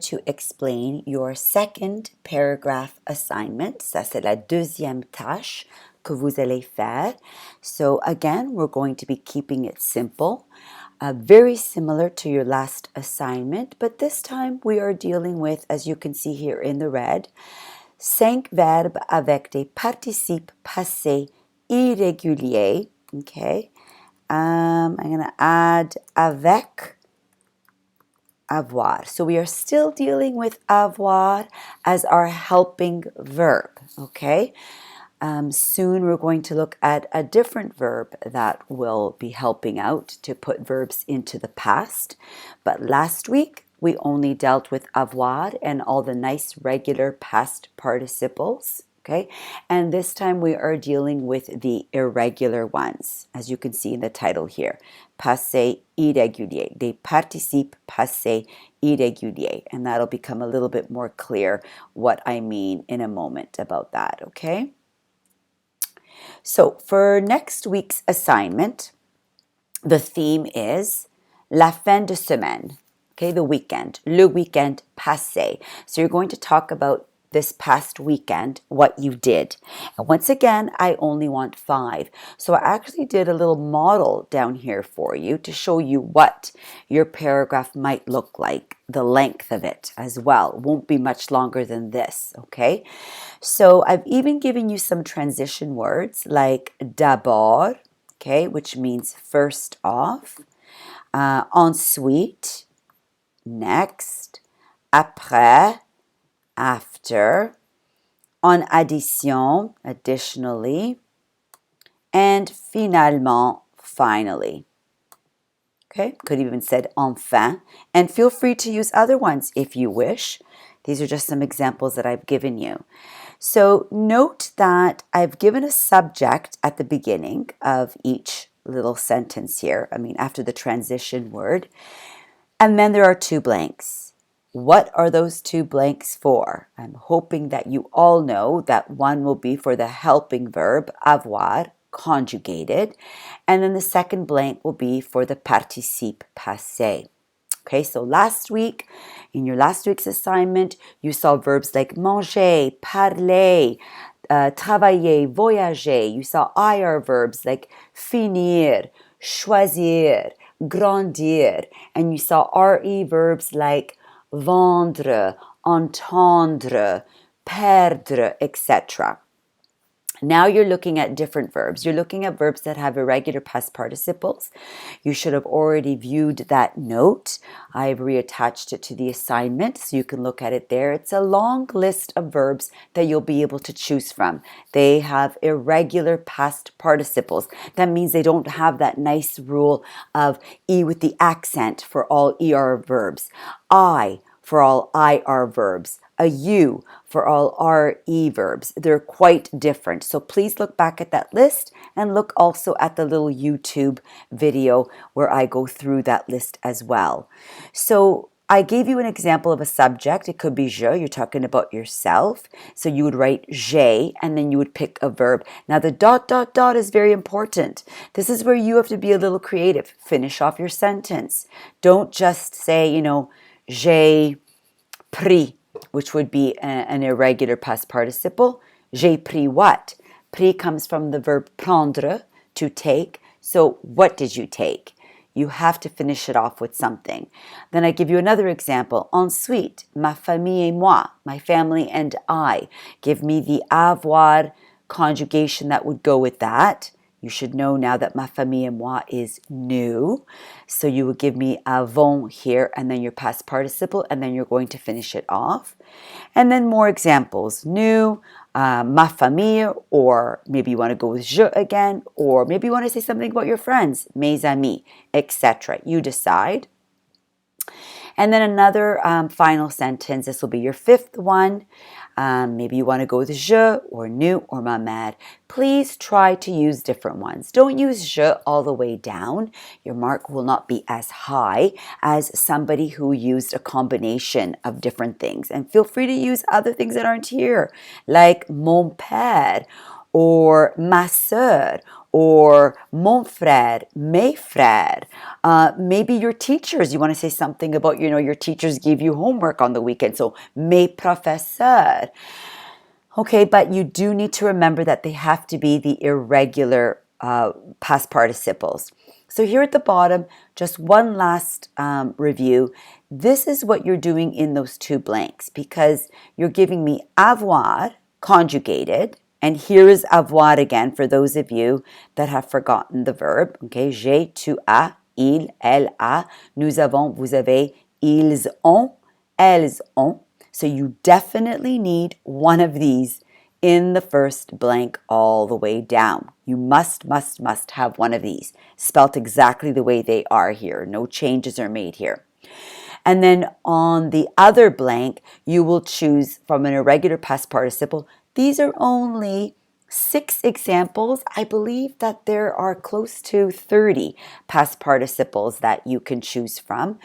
to explain your second paragraph assignment. Ça, c'est la deuxième tâche que vous allez faire. So again, we're going to be keeping it simple. Very similar to your last assignment, but this time we are dealing with, as you can see here in the red, 5 verbes avec des participes passés irréguliers. Okay, I'm going to add avec, avoir. So we are still dealing with avoir as our helping verb. Okay. Soon we're going to look at a different verb that will be helping out to put verbs into the past. But last week we only dealt with avoir and all the nice regular past participles. Okay, and this time we are dealing with the irregular ones, as you can see in the title here. Passé irrégulier, des participes passés irréguliers, and that'll become a little bit more clear what I mean in a moment about that. Okay. So for next week's assignment, the theme is la fin de semaine, okay, the weekend, le weekend passé. So you're going to talk about this past weekend, what you did. And once again, I only want 5. So I actually did a little model down here for you to show you what your paragraph might look like, the length of it as well. It won't be much longer than this, okay? So I've even given you some transition words like d'abord, okay, which means first off, ensuite, next, après, after, en addition, additionally, and finalement, finally. Okay, could even said enfin, and feel free to use other ones if you wish. These are just some examples that I've given you. So note that I've given a subject at the beginning of each little sentence here, after the transition word, and then there are 2 blanks. What are those 2 blanks for? I'm hoping that you all know that one will be for the helping verb avoir, conjugated, and then the second blank will be for the participe passé. Okay, so last week, in your last week's assignment, you saw verbs like manger, parler, travailler, voyager. You saw IR verbs like finir, choisir, grandir, and you saw RE verbs like vendre, entendre, perdre, etc. Now you're looking at different verbs. You're looking at verbs that have irregular past participles. You should have already viewed that note. I've reattached it to the assignment so you can look at it there. It's a long list of verbs that you'll be able to choose from. They have irregular past participles. That means they don't have that nice rule of E with the accent for all ER verbs. I for all IR verbs. A U for all RE verbs. They're quite different. So please look back at that list and look also at the little YouTube video where I go through that list as well. So I gave you an example of a subject. It could be je, you're talking about yourself. So you would write j'ai and then you would pick a verb. Now the ... is very important. This is where you have to be a little creative. Finish off your sentence. Don't just say, j'ai pris, which would be an irregular past participle. J'ai pris what? Pris comes from the verb prendre, to take. So what did you take? You have to finish it off with something. Then I give you another example. Ensuite, ma famille et moi, my family and I. Give me the avoir conjugation that would go with that. You should know now that ma famille et moi is new. So you would give me avons here and then your past participle and then you're going to finish it off. And then more examples. New, ma famille, or maybe you want to go with je again, or maybe you want to say something about your friends, mes amis, etc. You decide. And then another final sentence. This will be your 5th one. Maybe you want to go with je or nous or ma mère. Please try to use different ones. Don't use je all the way down. Your mark will not be as high as somebody who used a combination of different things. And feel free to use other things that aren't here, like mon père or ma sœur or mon frère, mes frères. Maybe your teachers, you want to say something about, your teachers gave you homework on the weekend. So, mes professeurs. Okay, but you do need to remember that they have to be the irregular past participles. So here at the bottom, just one last review. This is what you're doing in those two blanks because you're giving me avoir, conjugated, and here is avoir again for those of you that have forgotten the verb. Okay, j'ai, tu as, il, elle a, nous avons, vous avez, ils ont, elles ont. So you definitely need one of these in the first blank all the way down. You must have one of these, spelt exactly the way they are here. No changes are made here. And then on the other blank, you will choose from an irregular past participle. These are only 6 examples. I believe that there are close to 30 past participles that you can choose from.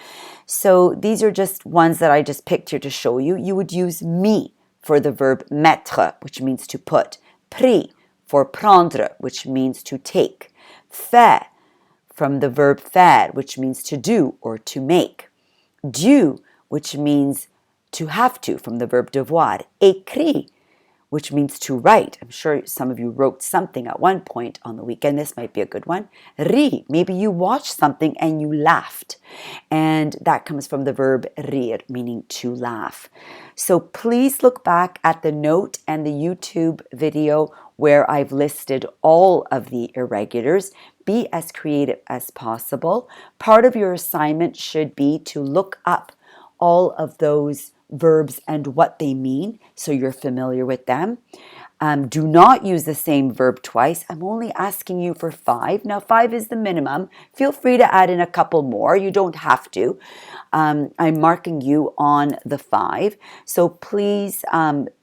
So these are just ones that I just picked here to show you. You would use mis for the verb mettre, which means to put. Pris for prendre, which means to take. Fait from the verb faire, which means to do or to make. Dû, which means to have to, from the verb devoir. Écrit, which means to write. I'm sure some of you wrote something at one point on the weekend. This might be a good one. Ri, maybe you watched something and you laughed. And that comes from the verb rire, meaning to laugh. So please look back at the note and the YouTube video where I've listed all of the irregulars. Be as creative as possible. Part of your assignment should be to look up all of those verbs and what they mean so you're familiar with them. Do not use the same verb twice. I'm only asking you for 5. Now 5 is the minimum. Feel free to add in a couple more. You don't have to. I'm marking you on the 5. So please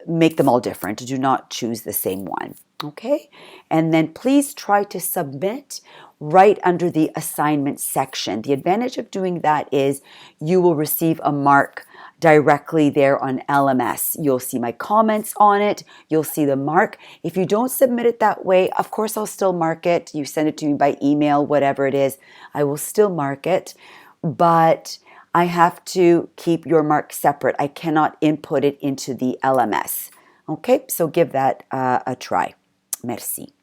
make them all different. Do not choose the same one. Okay? And then please try to submit right under the assignment section. The advantage of doing that is you will receive a mark directly there on LMS. You'll see my comments on it. You'll see the mark. If you don't submit it that way, of course, I'll still mark it. You send it to me by email, whatever it is, I will still mark it. But I have to keep your mark separate. I cannot input it into the LMS. Okay, so give that a try. Merci.